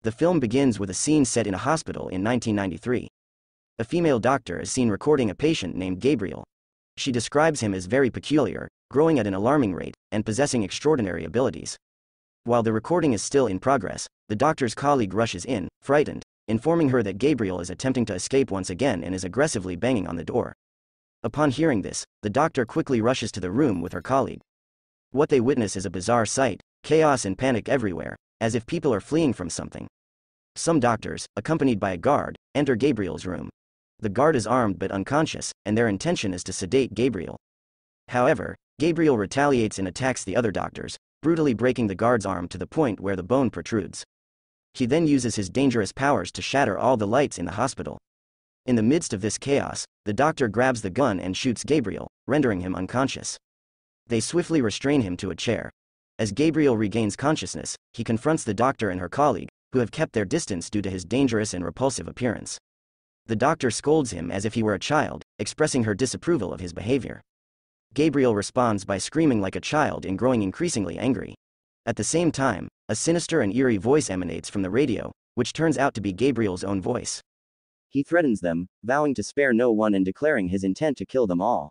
The film begins with a scene set in a hospital in 1993. A female doctor is seen recording a patient named Gabriel. She describes him as very peculiar, growing at an alarming rate, and possessing extraordinary abilities. While the recording is still in progress, the doctor's colleague rushes in, frightened, informing her that Gabriel is attempting to escape once again and is aggressively banging on the door. Upon hearing this, the doctor quickly rushes to the room with her colleague. What they witness is a bizarre sight: chaos and panic everywhere, as if people are fleeing from something. Some doctors, accompanied by a guard, enter Gabriel's room. The guard is armed but unconscious, and their intention is to sedate Gabriel. However, Gabriel retaliates and attacks the other doctors, brutally breaking the guard's arm to the point where the bone protrudes. He then uses his dangerous powers to shatter all the lights in the hospital. In the midst of this chaos, the doctor grabs the gun and shoots Gabriel, rendering him unconscious. They swiftly restrain him to a chair. As Gabriel regains consciousness, he confronts the doctor and her colleague, who have kept their distance due to his dangerous and repulsive appearance. The doctor scolds him as if he were a child, expressing her disapproval of his behavior. Gabriel responds by screaming like a child and growing increasingly angry. At the same time, a sinister and eerie voice emanates from the radio, which turns out to be Gabriel's own voice. He threatens them, vowing to spare no one and declaring his intent to kill them all.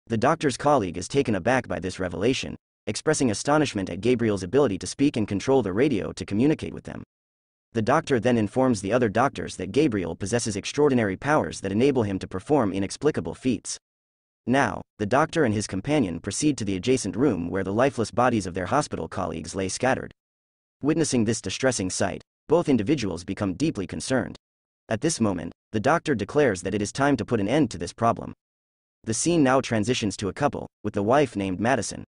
The doctor's colleague is taken aback by this revelation, expressing astonishment at Gabriel's ability to speak and control the radio to communicate with them. The doctor then informs the other doctors that Gabriel possesses extraordinary powers that enable him to perform inexplicable feats. Now, the doctor and his companion proceed to the adjacent room where the lifeless bodies of their hospital colleagues lay scattered. Witnessing this distressing sight, both individuals become deeply concerned. At this moment, the doctor declares that it is time to put an end to this problem. The scene now transitions to a couple, with the wife named Madison.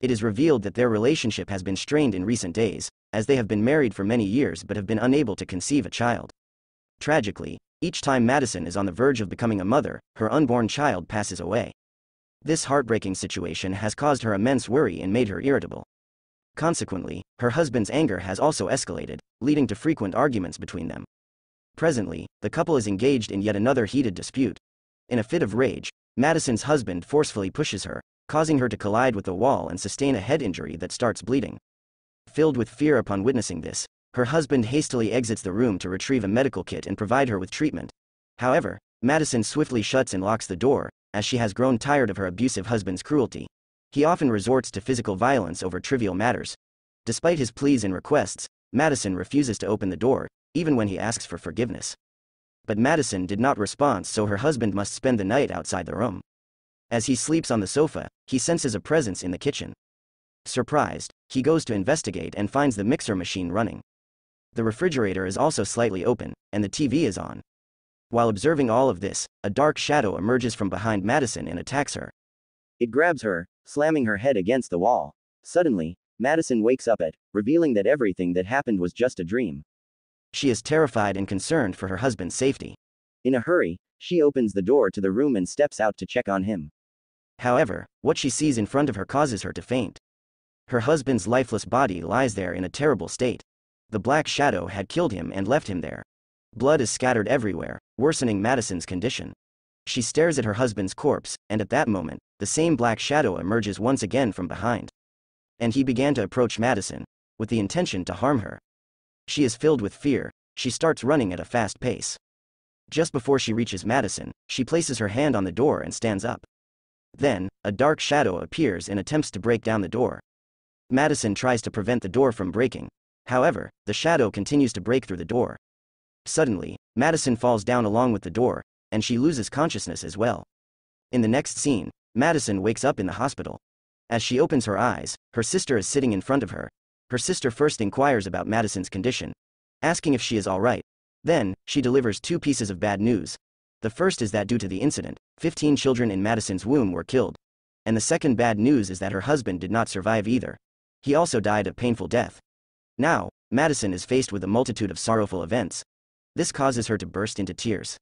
It is revealed that their relationship has been strained in recent days, as they have been married for many years but have been unable to conceive a child. Tragically, each time Madison is on the verge of becoming a mother, her unborn child passes away. This heartbreaking situation has caused her immense worry and made her irritable. Consequently, her husband's anger has also escalated, leading to frequent arguments between them. Presently, the couple is engaged in yet another heated dispute. In a fit of rage, Madison's husband forcefully pushes her, causing her to collide with the wall and sustain a head injury that starts bleeding. Filled with fear upon witnessing this, her husband hastily exits the room to retrieve a medical kit and provide her with treatment. However, Madison swiftly shuts and locks the door, as she has grown tired of her abusive husband's cruelty. He often resorts to physical violence over trivial matters. Despite his pleas and requests, Madison refuses to open the door, even when he asks for forgiveness. But Madison did not respond, so her husband must spend the night outside the room. As he sleeps on the sofa, he senses a presence in the kitchen. Surprised, he goes to investigate and finds the mixer machine running. The refrigerator is also slightly open, and the TV is on. While observing all of this, a dark shadow emerges from behind Madison and attacks her. It grabs her, slamming her head against the wall. Suddenly, Madison wakes up, revealing that everything that happened was just a dream. She is terrified and concerned for her husband's safety. In a hurry, she opens the door to the room and steps out to check on him. However, what she sees in front of her causes her to faint. Her husband's lifeless body lies there in a terrible state. The black shadow had killed him and left him there. Blood is scattered everywhere, worsening Madison's condition. She stares at her husband's corpse, and at that moment, the same black shadow emerges once again from behind. And he began to approach Madison, with the intention to harm her. She is filled with fear. She starts running at a fast pace. Just before she reaches Madison, she places her hand on the door and stands up. Then, a dark shadow appears and attempts to break down the door. Madison tries to prevent the door from breaking. However, the shadow continues to break through the door. Suddenly, Madison falls down along with the door, and she loses consciousness as well. In the next scene, Madison wakes up in the hospital. As she opens her eyes, her sister is sitting in front of her. Her sister first inquires about Madison's condition, asking if she is all right. Then, she delivers two pieces of bad news. The first is that due to the incident, 15 children in Madison's womb were killed. And the second bad news is that her husband did not survive either. He also died a painful death. Now, Madison is faced with a multitude of sorrowful events. This causes her to burst into tears.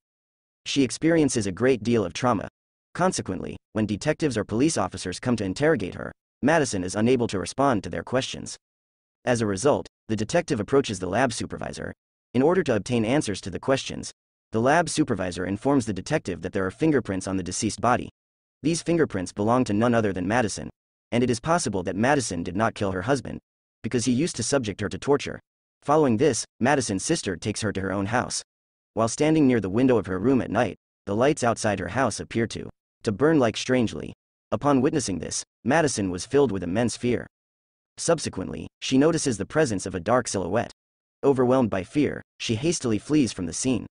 She experiences a great deal of trauma. Consequently, when detectives or police officers come to interrogate her, Madison is unable to respond to their questions. As a result, the detective approaches the lab supervisor. In order to obtain answers to the questions, the lab supervisor informs the detective that there are fingerprints on the deceased body. These fingerprints belong to none other than Madison, and it is possible that Madison did not kill her husband, because he used to subject her to torture. Following this, Madison's sister takes her to her own house. While standing near the window of her room at night, the lights outside her house appear to burn like strangely. Upon witnessing this, Madison was filled with immense fear. Subsequently, she notices the presence of a dark silhouette. Overwhelmed by fear, she hastily flees from the scene.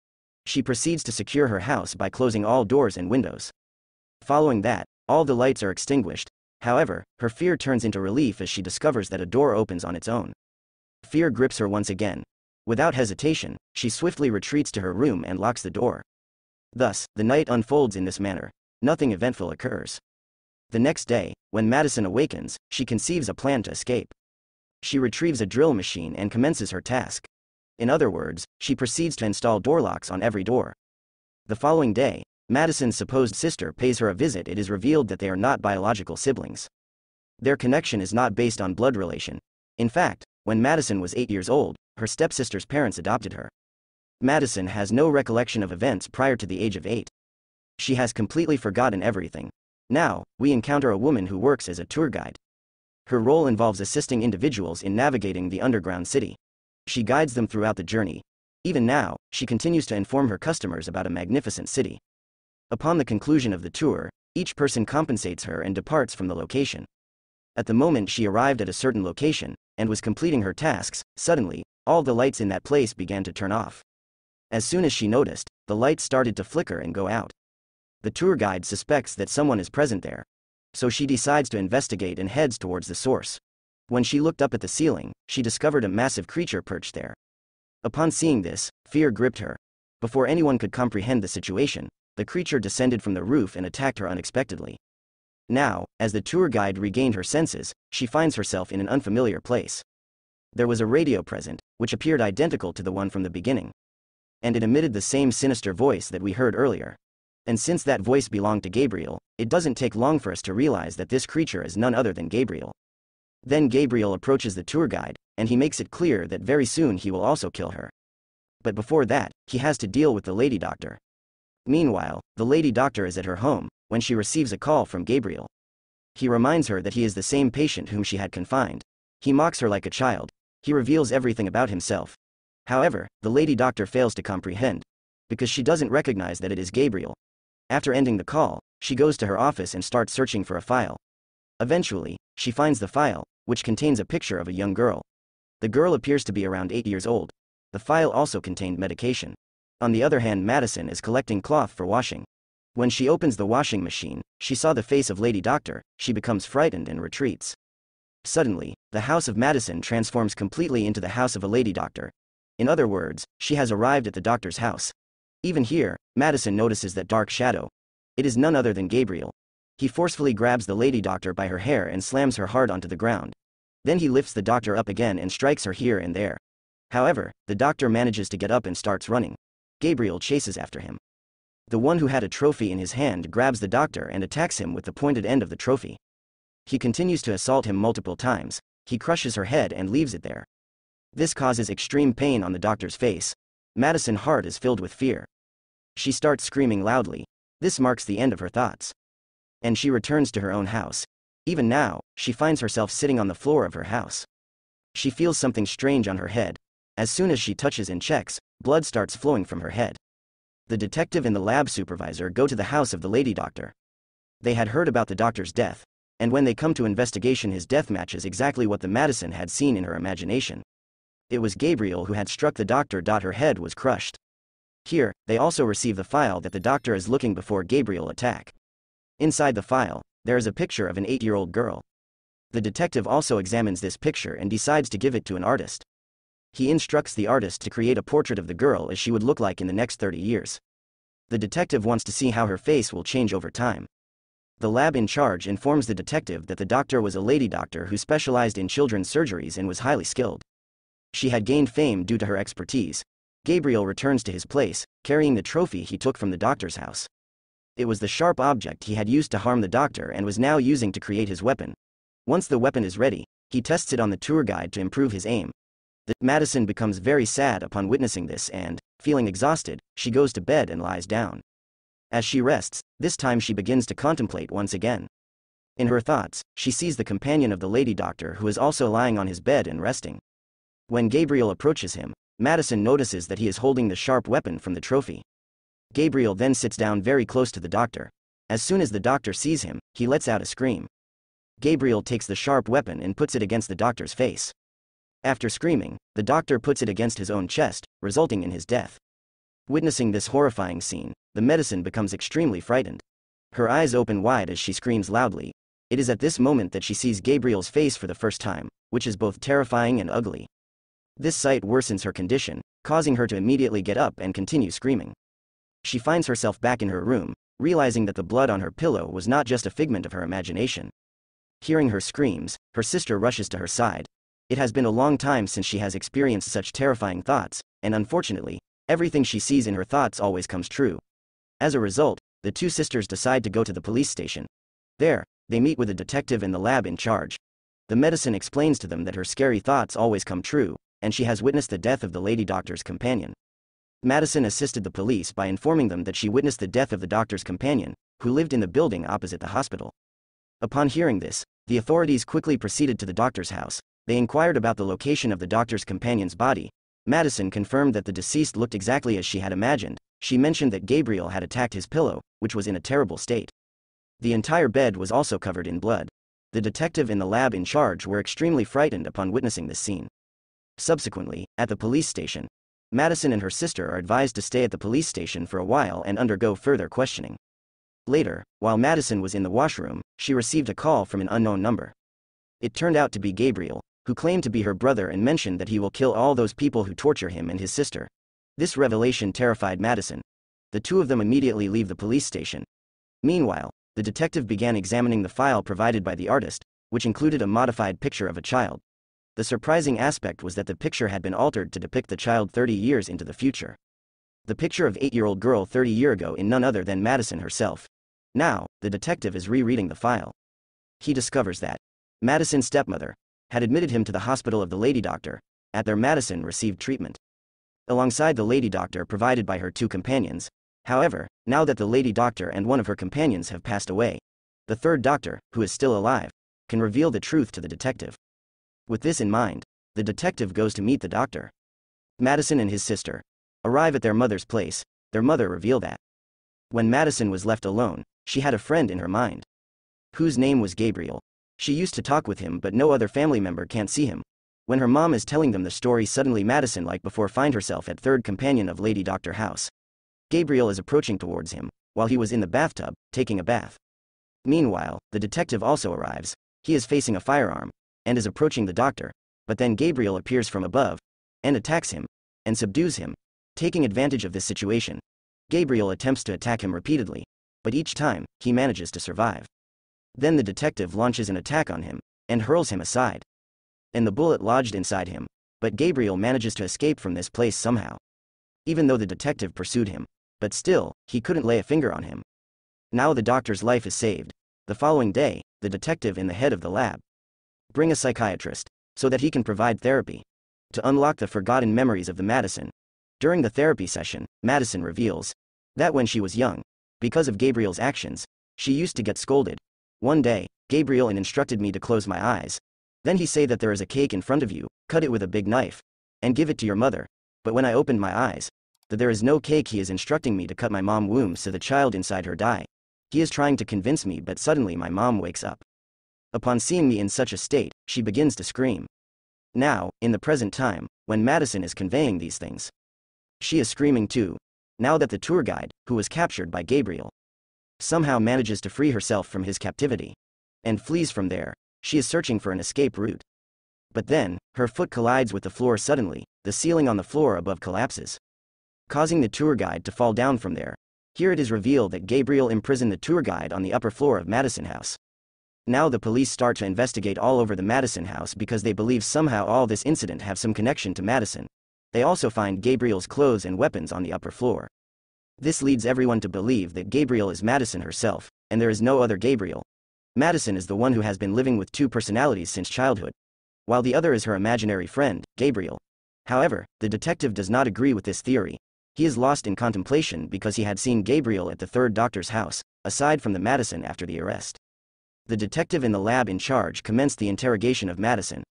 She proceeds to secure her house by closing all doors and windows. Following that, all the lights are extinguished. However, her fear turns into relief as she discovers that a door opens on its own. Fear grips her once again. Without hesitation, she swiftly retreats to her room and locks the door. Thus, the night unfolds in this manner. Nothing eventful occurs. The next day, when Madison awakens, she conceives a plan to escape. She retrieves a drill machine and commences her task. In other words, she proceeds to install door locks on every door. The following day, Madison's supposed sister pays her a visit. It is revealed that they are not biological siblings. Their connection is not based on blood relation. In fact, when Madison was 8 years old, her stepsister's parents adopted her. Madison has no recollection of events prior to the age of 8. She has completely forgotten everything. Now, we encounter a woman who works as a tour guide. Her role involves assisting individuals in navigating the underground city. She guides them throughout the journey. Even now, she continues to inform her customers about a magnificent city. Upon the conclusion of the tour, each person compensates her and departs from the location. At the moment she arrived at a certain location, and was completing her tasks, suddenly, all the lights in that place began to turn off. As soon as she noticed, the lights started to flicker and go out. The tour guide suspects that someone is present there. So she decides to investigate and heads towards the source. When she looked up at the ceiling, she discovered a massive creature perched there. Upon seeing this, fear gripped her. Before anyone could comprehend the situation, the creature descended from the roof and attacked her unexpectedly. Now, as the tour guide regained her senses, she finds herself in an unfamiliar place. There was a radio present, which appeared identical to the one from the beginning. And it emitted the same sinister voice that we heard earlier. And since that voice belonged to Gabriel, it doesn't take long for us to realize that this creature is none other than Gabriel. Then Gabriel approaches the tour guide, and he makes it clear that very soon he will also kill her. But before that, he has to deal with the lady doctor. Meanwhile, the lady doctor is at her home, when she receives a call from Gabriel. He reminds her that he is the same patient whom she had confined. He mocks her like a child. He reveals everything about himself. However, the lady doctor fails to comprehend, because she doesn't recognize that it is Gabriel. After ending the call, she goes to her office and starts searching for a file. Eventually, she finds the file, which contains a picture of a young girl. The girl appears to be around 8 years old. The file also contained medication. On the other hand, Madison is collecting cloth for washing. When she opens the washing machine, she saw the face of Lady Doctor. She becomes frightened and retreats. Suddenly, the house of Madison transforms completely into the house of a lady doctor. In other words, she has arrived at the doctor's house. Even here, Madison notices that dark shadow. It is none other than Gabriel. He forcefully grabs the lady doctor by her hair and slams her hard onto the ground. Then he lifts the doctor up again and strikes her here and there. However, the doctor manages to get up and starts running. Gabriel chases after him. The one who had a trophy in his hand grabs the doctor and attacks him with the pointed end of the trophy. He continues to assault him multiple times. He crushes her head and leaves it there. This causes extreme pain on the doctor's face. Madison's heart is filled with fear. She starts screaming loudly. This marks the end of her thoughts. And she returns to her own house. Even now, she finds herself sitting on the floor of her house. She feels something strange on her head. As soon as she touches and checks, blood starts flowing from her head. The detective and the lab supervisor go to the house of the lady doctor. They had heard about the doctor's death, and when they come to investigation, his death matches exactly what the Madison had seen in her imagination. It was Gabriel who had struck the doctor. Her head was crushed. Here, they also receive the file that the doctor is looking before Gabriel attack. Inside the file, there is a picture of an 8-year-old girl. The detective also examines this picture and decides to give it to an artist. He instructs the artist to create a portrait of the girl as she would look like in the next 30 years. The detective wants to see how her face will change over time. The lab in charge informs the detective that the doctor was a lady doctor who specialized in children's surgeries and was highly skilled. She had gained fame due to her expertise. Gabriel returns to his place, carrying the trophy he took from the doctor's house. It was the sharp object he had used to harm the doctor and was now using to create his weapon. Once the weapon is ready, he tests it on the tour guide to improve his aim. Madison becomes very sad upon witnessing this and, feeling exhausted, she goes to bed and lies down. As she rests, this time she begins to contemplate once again. In her thoughts, she sees the companion of the lady doctor who is also lying on his bed and resting. When Gabriel approaches him, Madison notices that he is holding the sharp weapon from the trophy. Gabriel then sits down very close to the doctor. As soon as the doctor sees him, he lets out a scream. Gabriel takes the sharp weapon and puts it against the doctor's face. After screaming, the doctor puts it against his own chest, resulting in his death. Witnessing this horrifying scene, the Madison becomes extremely frightened. Her eyes open wide as she screams loudly. It is at this moment that she sees Gabriel's face for the first time, which is both terrifying and ugly. This sight worsens her condition, causing her to immediately get up and continue screaming. She finds herself back in her room, realizing that the blood on her pillow was not just a figment of her imagination. Hearing her screams, her sister rushes to her side. It has been a long time since she has experienced such terrifying thoughts, and unfortunately, everything she sees in her thoughts always comes true. As a result, the two sisters decide to go to the police station. There, they meet with a detective in the lab in charge. The Madison explains to them that her scary thoughts always come true, and she has witnessed the death of the lady doctor's companion. Madison assisted the police by informing them that she witnessed the death of the doctor's companion, who lived in the building opposite the hospital. Upon hearing this, the authorities quickly proceeded to the doctor's house. They inquired about the location of the doctor's companion's body. Madison confirmed that the deceased looked exactly as she had imagined. She mentioned that Gabriel had attacked his pillow, which was in a terrible state. The entire bed was also covered in blood. The detective in the lab in charge were extremely frightened upon witnessing this scene. Subsequently, at the police station, Madison and her sister are advised to stay at the police station for a while and undergo further questioning. Later, while Madison was in the washroom, she received a call from an unknown number. It turned out to be Gabriel, who claimed to be her brother and mentioned that he will kill all those people who torture him and his sister. This revelation terrified Madison. The two of them immediately leave the police station. Meanwhile, the detective began examining the file provided by the artist, which included a modified picture of a child. The surprising aspect was that the picture had been altered to depict the child 30 years into the future. The picture of 8-year-old girl 30 years ago in none other than Madison herself. Now, the detective is rereading the file. He discovers that Madison's stepmother had admitted him to the hospital of the lady doctor. At there, Madison received treatment alongside the lady doctor provided by her two companions. However, now that the lady doctor and one of her companions have passed away, the third doctor, who is still alive, can reveal the truth to the detective. With this in mind, the detective goes to meet the doctor. Madison and his sister arrive at their mother's place. Their mother reveals that when Madison was left alone, she had a friend in her mind, whose name was Gabriel. She used to talk with him, but no other family member can't see him. When her mom is telling them the story, suddenly Madison, like before, find herself at third companion of Lady Doctor house. Gabriel is approaching towards him, while he was in the bathtub, taking a bath. Meanwhile, the detective also arrives. He is facing a firearm, and is approaching the doctor, but then Gabriel appears from above, and attacks him, and subdues him. Taking advantage of this situation, Gabriel attempts to attack him repeatedly, but each time, he manages to survive. Then the detective launches an attack on him, and hurls him aside. And the bullet lodged inside him, but Gabriel manages to escape from this place somehow. Even though the detective pursued him, but still, he couldn't lay a finger on him. Now the doctor's life is saved. The following day, the detective and the head of the lab bring a psychiatrist, so that he can provide therapy to unlock the forgotten memories of the Madison. During the therapy session, Madison reveals that when she was young, because of Gabriel's actions, she used to get scolded. One day, Gabriel instructed me to close my eyes. Then he say that there is a cake in front of you, cut it with a big knife, and give it to your mother. But when I opened my eyes, that there is no cake, he is instructing me to cut my mom womb so the child inside her die. He is trying to convince me, but suddenly my mom wakes up. Upon seeing me in such a state, she begins to scream. Now, in the present time, when Madison is conveying these things, she is screaming too. Now that the tour guide, who was captured by Gabriel, somehow manages to free herself from his captivity, and flees from there, she is searching for an escape route. But then, her foot collides with the floor suddenly, the ceiling on the floor above collapses, causing the tour guide to fall down from there. Here it is revealed that Gabriel imprisoned the tour guide on the upper floor of Madison House. Now the police start to investigate all over the Madison House because they believe somehow all this incident have some connection to Madison. They also find Gabriel's clothes and weapons on the upper floor. This leads everyone to believe that Gabriel is Madison herself, and there is no other Gabriel. Madison is the one who has been living with two personalities since childhood, while the other is her imaginary friend, Gabriel. However, the detective does not agree with this theory. He is lost in contemplation because he had seen Gabriel at the third doctor's house, aside from the Madison after the arrest. The detective in the lab in charge commenced the interrogation of Madison.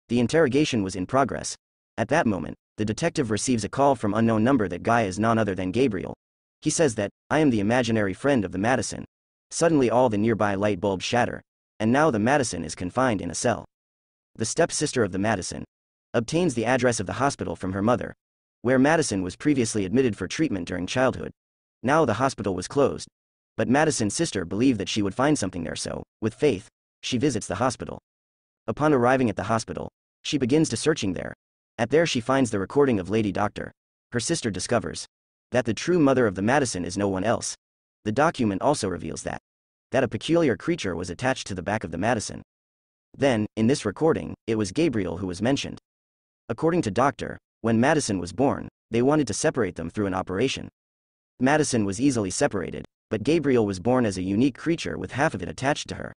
The interrogation was in progress. At that moment, the detective receives a call from unknown number. That guy is none other than Gabriel. He says that, "I am the imaginary friend of the Madison." Suddenly all the nearby light bulbs shatter, and now the Madison is confined in a cell. The stepsister of the Madison obtains the address of the hospital from her mother, where Madison was previously admitted for treatment during childhood. Now the hospital was closed, but Madison's sister believed that she would find something there, so, with faith, she visits the hospital. Upon arriving at the hospital, she begins to searching there. There she finds the recording of Lady Doctor. Her sister discovers that the true mother of the Madison is no one else. The document also reveals that a peculiar creature was attached to the back of the Madison. Then, in this recording, it was Gabriel who was mentioned. According to Doctor, when Madison was born, they wanted to separate them through an operation. Madison was easily separated, but Gabriel was born as a unique creature with half of it attached to her.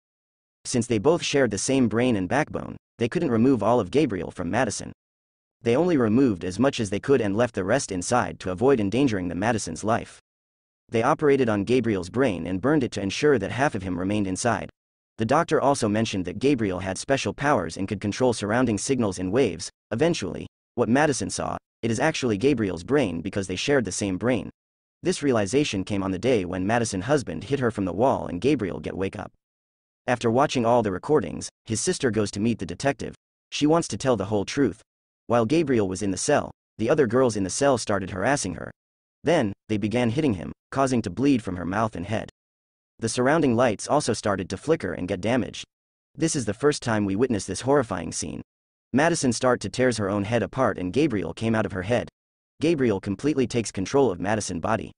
Since they both shared the same brain and backbone, they couldn't remove all of Gabriel from Madison. They only removed as much as they could and left the rest inside to avoid endangering the Madison's life. They operated on Gabriel's brain and burned it to ensure that half of him remained inside. The doctor also mentioned that Gabriel had special powers and could control surrounding signals and waves. Eventually, what Madison saw, it is actually Gabriel's brain because they shared the same brain. This realization came on the day when Madison's husband hit her from the wall and Gabriel wake up. After watching all the recordings, his sister goes to meet the detective. She wants to tell the whole truth. While Gabriel was in the cell, the other girls in the cell started harassing her. Then, they began hitting him, causing to bleed from her mouth and head. The surrounding lights also started to flicker and get damaged. This is the first time we witness this horrifying scene. Madison started to tears her own head apart and Gabriel came out of her head. Gabriel completely takes control of Madison's body.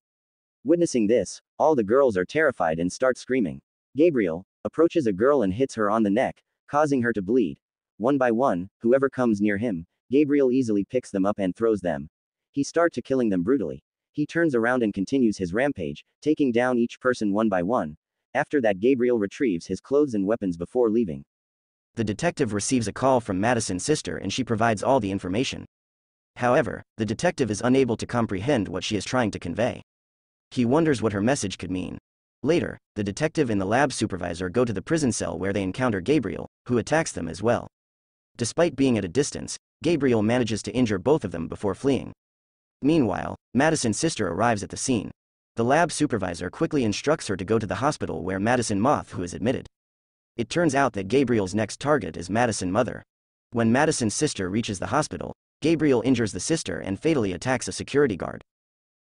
Witnessing this, all the girls are terrified and start screaming. Gabriel approaches a girl and hits her on the neck, causing her to bleed. One by one, whoever comes near him, Gabriel easily picks them up and throws them. He starts to killing them brutally. He turns around and continues his rampage, taking down each person one by one. After that, Gabriel retrieves his clothes and weapons before leaving. The detective receives a call from Madison's sister and she provides all the information. However, the detective is unable to comprehend what she is trying to convey. He wonders what her message could mean. Later, the detective and the lab supervisor go to the prison cell where they encounter Gabriel, who attacks them as well. Despite being at a distance, Gabriel manages to injure both of them before fleeing. Meanwhile, Madison's sister arrives at the scene. The lab supervisor quickly instructs her to go to the hospital where Madison Moth who is admitted. It turns out that Gabriel's next target is Madison's mother. When Madison's sister reaches the hospital, Gabriel injures the sister and fatally attacks a security guard.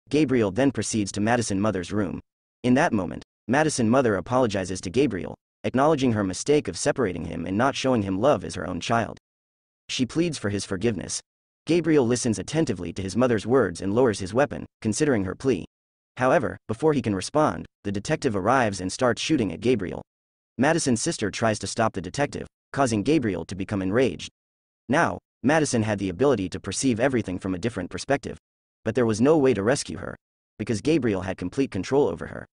Gabriel then proceeds to Madison's mother's room. In that moment, Madison's mother apologizes to Gabriel, acknowledging her mistake of separating him and not showing him love as her own child. She pleads for his forgiveness. Gabriel listens attentively to his mother's words and lowers his weapon, considering her plea. However, before he can respond, the detective arrives and starts shooting at Gabriel. Madison's sister tries to stop the detective, causing Gabriel to become enraged. Now, Madison had the ability to perceive everything from a different perspective. But there was no way to rescue her, because Gabriel had complete control over her.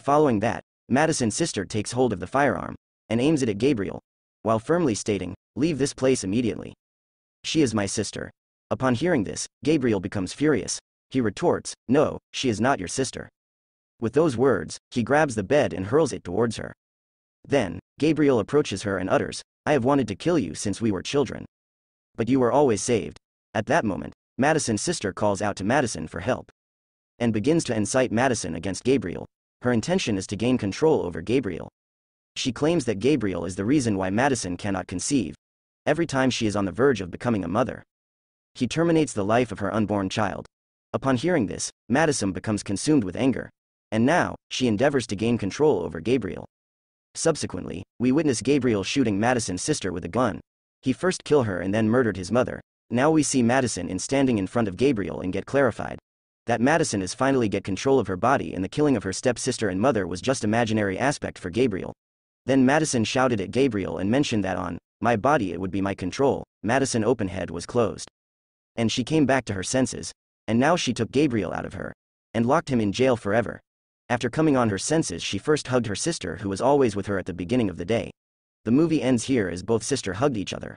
Following that, Madison's sister takes hold of the firearm and aims it at Gabriel, while firmly stating, "Leave this place immediately. She is my sister." Upon hearing this, Gabriel becomes furious. He retorts, "No, she is not your sister." With those words, he grabs the bed and hurls it towards her. Then, Gabriel approaches her and utters, "I have wanted to kill you since we were children. But you were always saved." At that moment, Madison's sister calls out to Madison for help and begins to incite Madison against Gabriel. Her intention is to gain control over Gabriel. She claims that Gabriel is the reason why Madison cannot conceive. Every time she is on the verge of becoming a mother, he terminates the life of her unborn child. Upon hearing this, Madison becomes consumed with anger, and now, she endeavors to gain control over Gabriel. Subsequently, we witness Gabriel shooting Madison's sister with a gun. He first killed her and then murdered his mother. Now we see Madison standing in front of Gabriel and get clarified that Madison is finally get control of her body and the killing of her stepsister and mother was just imaginary aspect for Gabriel. Then Madison shouted at Gabriel and mentioned that on my body it would be my control. Madison open head was closed. And she came back to her senses, and now she took Gabriel out of her and locked him in jail forever. After coming on her senses, she first hugged her sister who was always with her at the beginning of the day. The movie ends here as both sisters hugged each other.